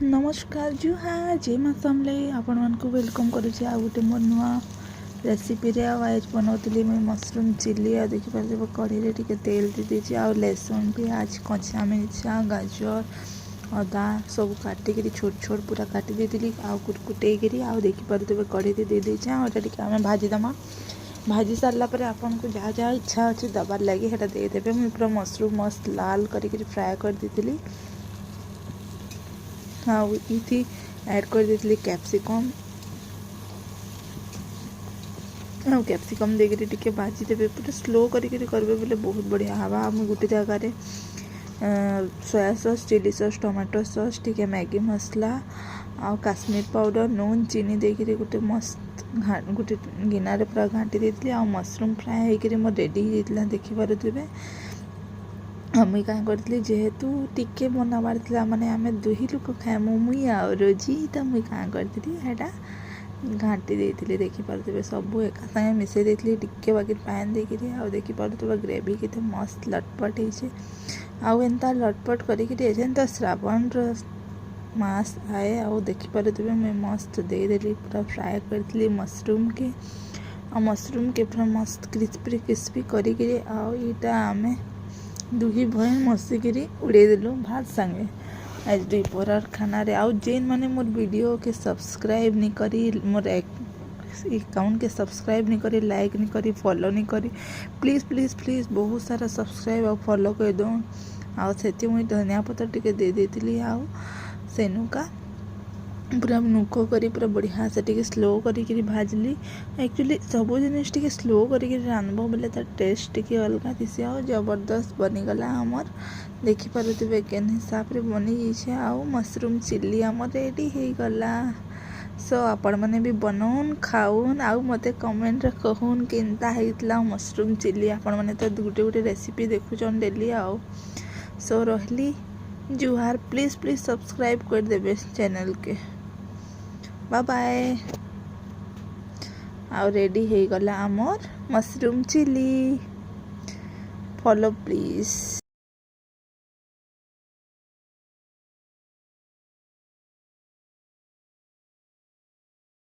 नमस्कार जुहार जय माँ समले आपण मान को वेलकम करुचे आ गोटे मोर नुआ रेसिपी रे आज बनाऊली मुझे मशरूम चिली आ देखी पारे कढ़ई टे तेल दे दीजिए आ लहसुन प्याज कच्चा मिर्चा गाजर अदा सब काटिक छोट छोट पूरा काटी देती आ कुटकुटेकरी आ देखी पारे कढ़ई दे दीजिए आटे आम भाजीदमा भाजी सारा पर आपन को जहाँ जहाँ इच्छा अच्छे दबार लगे सेटा देदेवे मुझे पूरा मशरूम मस्त लाल करके फ्राए कर दी हाँ ये ऐड कर देती कैप्सिकम कैप्सिकम देकर टिके भाजी देवे पूरा स्लो करेंगे बोले बहुत बढ़िया हवा आम गोटे जगार soya sauce chilli sauce tomato sauce टिके मैगी मसला आ काश्मीर पाउडर नून चीनी देकर गोटे मस्त गोटे गिनारे पूरा घाटी देती आ मशरूम फ्राए होकर मोर रेडी होता देखिपे मुई क्या करी जेहेतु टिके बनाबार था माने आम दुही लोक खाएमु मुई आ रोजी तो मुई क्या करी घाटी देती देखिपे सब एक सागे मिसई देती टिके बाकी पान देकर आ देखिपे ग्रेवी के मस्त लटपट होते आउ एंता लटपट कर श्रावण मास आए आ देखिपे मुझे मस्त देदेली पूरा फ्राए करी मशरूम के पूरा मस्त क्रिस्पी क्रिस्पी करी आईटा आम दुही भय मसिकी उड़ेदेलु भात संगे आज दुपहर खाना रे आउ जेन माने मोर वीडियो के सब्सक्राइब नहीं करी मोर अकाउंट के सब्सक्राइब नहीं करी लाइक नहीं करी फॉलो नहीं करी प्लीज़ प्लीज़ प्लीज़ बहुत सारा सब्सक्राइब और फॉलो कर दो आती मुझे धनिया पत्तर टिके दे देती आउ सेनु का पूरा नुक करी पूरा बढ़िया से टिके स्लो करी भाजली एक्चुअली सब जिनिस टिके स्लो करी रांधब बोले तार टेस्ट टिके अलग थी आ जबरदस्त बनीगला आमर देखिपे केन हिसाब से बनी जाइए आउ मशरूम चिली आमर रेडी हो गला सो आपण मैंने भी बनाउन खाउन आउ मते कमेंट रे कहून केनता होइतला मशरूम चिली आपण मैंने तो गोटे गोटे रेसिपी देखुचन डेली आउ सो रहली जुहार प्लीज़ प्लीज़ सब्सक्राइब कर देबे चैनल के बाय बाय आउ रेडी हो गला आमर मशरूम चिली फॉलो प्लीज़।